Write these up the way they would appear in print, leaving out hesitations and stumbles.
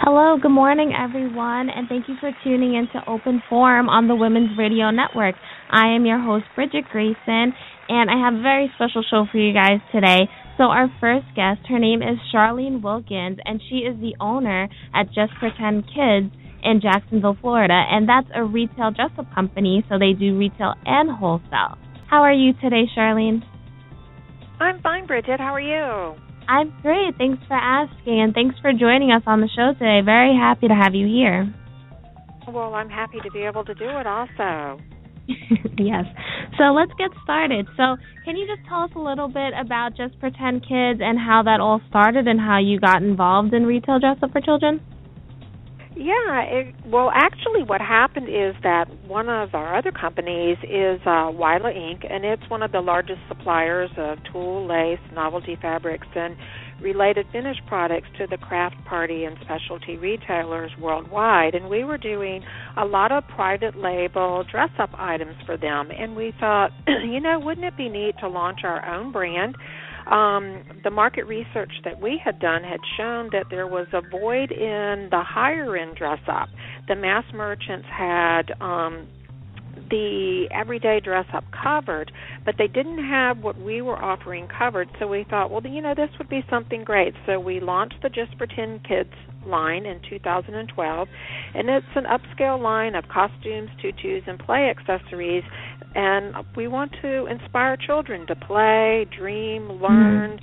Hello, good morning, everyone, and thank you for tuning in to Open Forum on the Women's Radio Network. I am your host, Bridget Grayson, and I have a very special show for you guys today. So our first guest, her name is Charlene Wilkins, and she is the owner at Just Pretend Kids in Jacksonville, Florida, and that's a retail dress-up company, so they do retail and wholesale. How are you today, Charlene? I'm fine, Bridget. How are you? I'm great. Thanks for asking, and thanks for joining us on the show today. Very happy to have you here. Well, I'm happy to be able to do it also. Yes. So let's get started. So can you just tell us a little bit about Just Pretend Kids and how that all started and how you got involved in retail dress-up for children? Yeah, well, actually what happened is that one of our other companies is Wila Inc., and it's one of the largest suppliers of tulle, lace, novelty fabrics, and related finished products to the craft party and specialty retailers worldwide. And we were doing a lot of private label dress-up items for them, and we thought, wouldn't it be neat to launch our own brand? The market research that we had done had shown that there was a void in the higher-end dress-up. The mass merchants had the everyday dress-up covered, but they didn't have what we were offering covered. So we thought, well, this would be something great. So we launched the Just Pretend Kids line in 2012, and it's an upscale line of costumes, tutus, and play accessories. And we want to inspire children to play, dream, learn,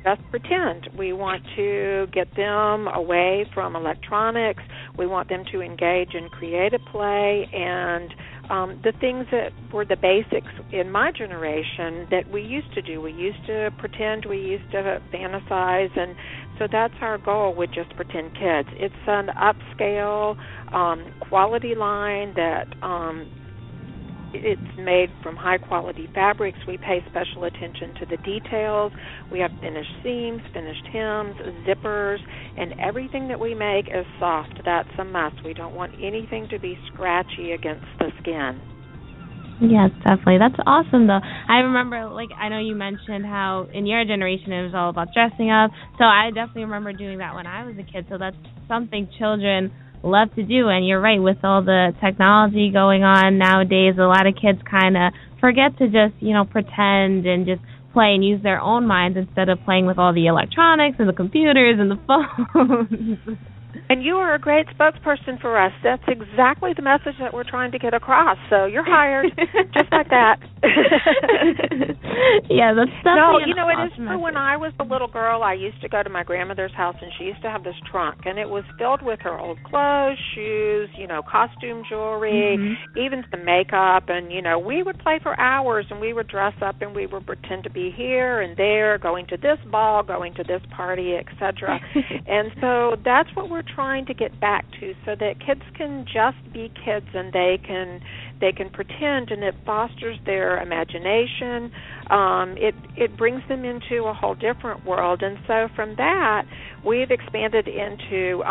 just pretend. We want to get them away from electronics. We want them to engage in creative play and the things that were the basics in my generation that we used to do. We used to pretend, we used to fantasize, and so that's our goal with Just Pretend Kids. It's an upscale quality line that it's made from high-quality fabrics. We pay special attention to the details. We have finished seams, finished hems, zippers, and everything that we make is soft. That's a must. We don't want anything to be scratchy against the skin. Yes, definitely. That's awesome, though. I remember, I know you mentioned how in your generation it was all about dressing up. So I definitely remember doing that when I was a kid. So that's something children love to do. And you're right, with all the technology going on nowadays, a lot of kids kind of forget to just, pretend and just play and use their own minds instead of playing with all the electronics and the computers and the phones. And you are a great spokesperson for us. That's exactly the message that we're trying to get across. So you're hired, just like that. Yeah, that's definitely it is true. When I was a little girl, I used to go to my grandmother's house, and she used to have this trunk, and it was filled with her old clothes, shoes, costume jewelry, even some makeup. And, we would play for hours, and we would dress up, and we would pretend to be here and there, going to this ball, going to this party, etc. And so that's what we're trying to get back to, so that kids can just be kids and they can pretend, and it fosters their imagination. It brings them into a whole different world. And so from that, we've expanded into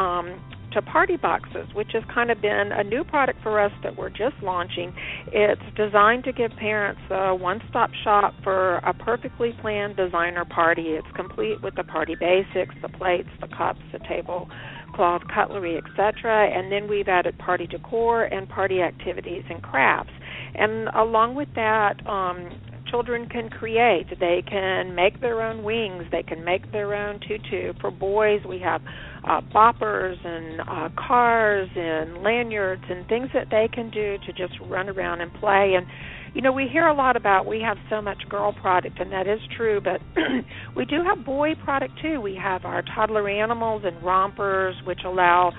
to party boxes, which has kind of been a new product for us that we're just launching. It's designed to give parents a one-stop shop for a perfectly planned designer party. It's complete with the party basics, the plates, the cups, the tablecloth, cutlery, etc. And then we've added party decor and party activities and crafts. And along with that, children can create. They can make their own wings. They can make their own tutu. For boys, we have boppers and cars and lanyards and things that they can do to just run around and play. And, we hear a lot about we have so much girl product, and that is true, but we do have boy product, too. We have our Toddler animals and Rompers, which allow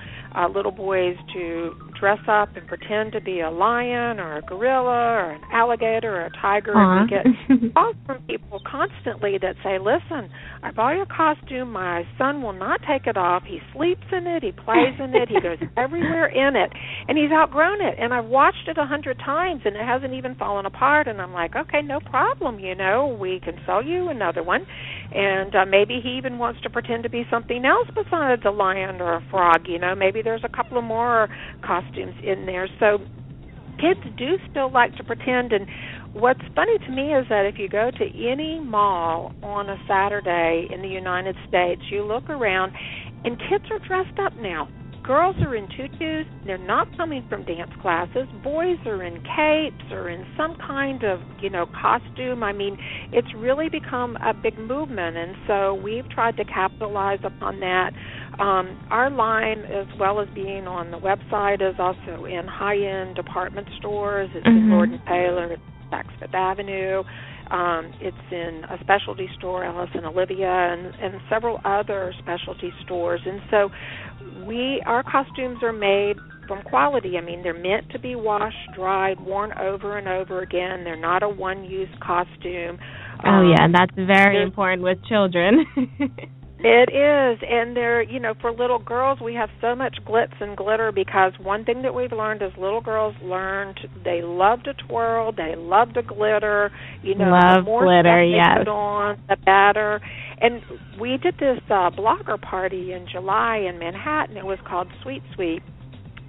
little boys to dress up and pretend to be a lion or a gorilla or an alligator or a tiger. And we get calls from people constantly that say, listen, I bought your costume. My son will not take it off. He sleeps in it. He plays in it. He goes everywhere in it. And he's outgrown it. And I've watched it 100 times, and it hasn't even fallen apart. And I'm like, okay, no problem. We can sell you another one. And maybe he even wants to pretend to be something else besides a lion or a frog. Maybe there's a couple of more costumes in there. So kids do still like to pretend. And what's funny to me is that if you go to any mall on a Saturday in the United States, you look around and kids are dressed up now. girls are in tutus. They're not coming from dance classes. Boys are in capes or in some kind of, costume. I mean, it's really become a big movement, and so we've tried to capitalize upon that. Our line, as well as being on the website, is also in high-end department stores. It's in Lord & Taylor, it's Saks Fifth Avenue. It's in a specialty store, Alice and Olivia, and several other specialty stores. And so our costumes are made from quality. I mean, they're meant to be washed, dried, worn over and over again. They're not a one-use costume. And that's very important with children. It is, and they're, for little girls, we have so much glitz and glitter because one thing that we've learned is little girls they love to twirl, they love to glitter, love the more glitter, stuff they put on, the better. And we did this blogger party in July in Manhattan. It was called Sweet Sweet.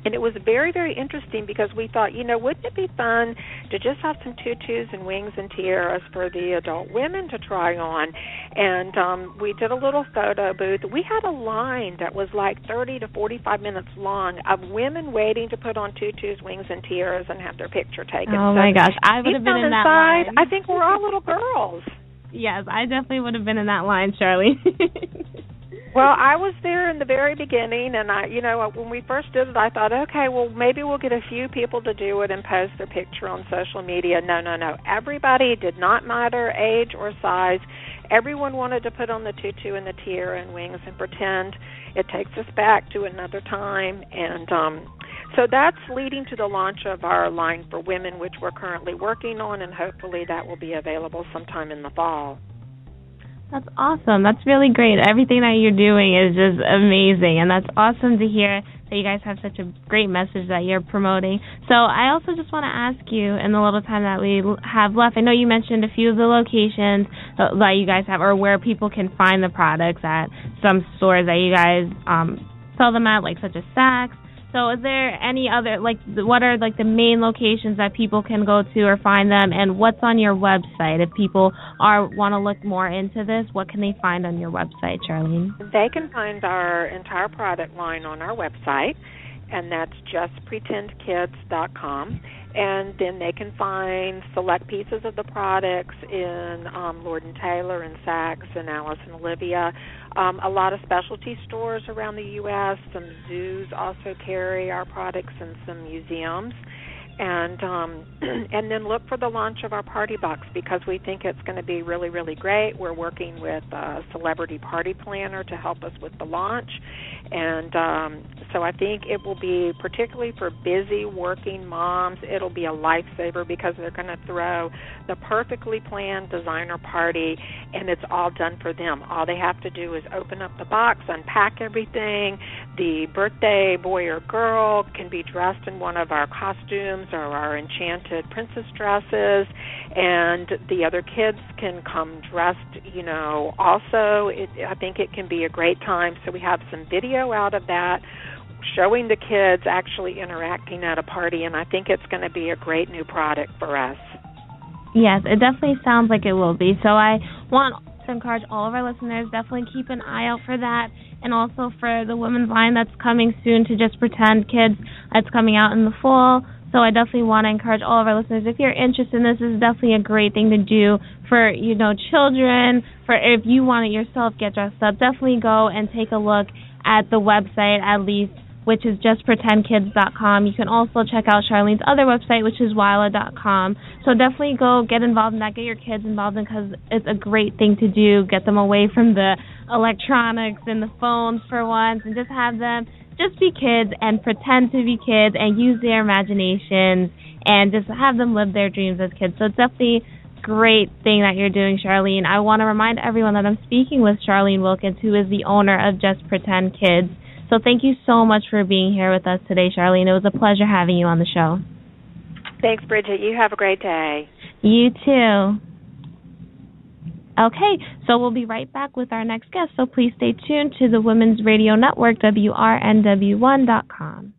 And it was very, very interesting because we thought, wouldn't it be fun to just have some tutus and wings and tiaras for the adult women to try on? And we did a little photo booth. We had a line that was like 30 to 45 minutes long of women waiting to put on tutus, wings, and tiaras and have their picture taken. Oh, my gosh. I would have been in that line. I think we're all little girls. Yes, I definitely would have been in that line, Charlene. Well, I was there in the very beginning, and when we first did it, I thought, okay, well, maybe we'll get a few people to do it and post their picture on social media. No. Everybody, did not matter age or size. Everyone wanted to put on the tutu and the tiara and wings and pretend. It takes us back to another time, and so that's leading to the launch of our line for women, which we're currently working on, and hopefully that will be available sometime in the fall. That's awesome. That's really great. Everything that you're doing is just amazing, and that's awesome to hear that you guys have such a great message that you're promoting. So I also just want to ask you, in the little time that we have left, I know you mentioned a few of the locations that you guys have, or where people can find the products at some stores that you guys sell them at, like such as Saks. So is there any other, what are the main locations that people can go to or find them, and what's on your website? If people want to look more into this, what can they find on your website, Charlene? They can find our entire product line on our website, and that's justpretendkids.com. And then they can find select pieces of the products in Lord & Taylor and Saks and Alice and Olivia. A lot of specialty stores around the U.S. Some zoos also carry our products, and some museums. And then look for the launch of our party box because we think it's going to be really, really great. We're working with a celebrity party planner to help us with the launch. And so I think it will be, particularly for busy working moms, it'll be a lifesaver because they're going to throw the perfectly planned designer party, and it's all done for them. All they have to do is open up the box, unpack everything. The birthday boy or girl can be dressed in one of our costumes or our enchanted princess dresses, and the other kids can come dressed, also. I think it can be a great time. So we have some video out of that showing the kids actually interacting at a party, and I think it's going to be a great new product for us. Yes, it definitely sounds like it will be. So I want to encourage all of our listeners, definitely keep an eye out for that, and also for the women's line that's coming soon to Just Pretend Kids. That's coming out in the fall. So I definitely want to encourage all of our listeners, if you're interested in this, is definitely a great thing to do for, children, for if you want it yourself, get dressed up. Definitely go and take a look at the website, at least, which is justpretendkids.com. You can also check out Charlene's other website, which is Wila.com. So definitely go get involved in that, get your kids involved in, because it's a great thing to do. Get them away from the electronics and the phones for once, and just have them just be kids and pretend to be kids and use their imaginations and just have them live their dreams as kids. So it's definitely a great thing that you're doing, Charlene. I want to remind everyone that I'm speaking with Charlene Wilkins, who is the owner of Just Pretend Kids. So thank you so much for being here with us today, Charlene. It was a pleasure having you on the show. Thanks, Bridget. You have a great day. You too. Okay, so we'll be right back with our next guest, so please stay tuned to the Women's Radio Network, WRNW1.com.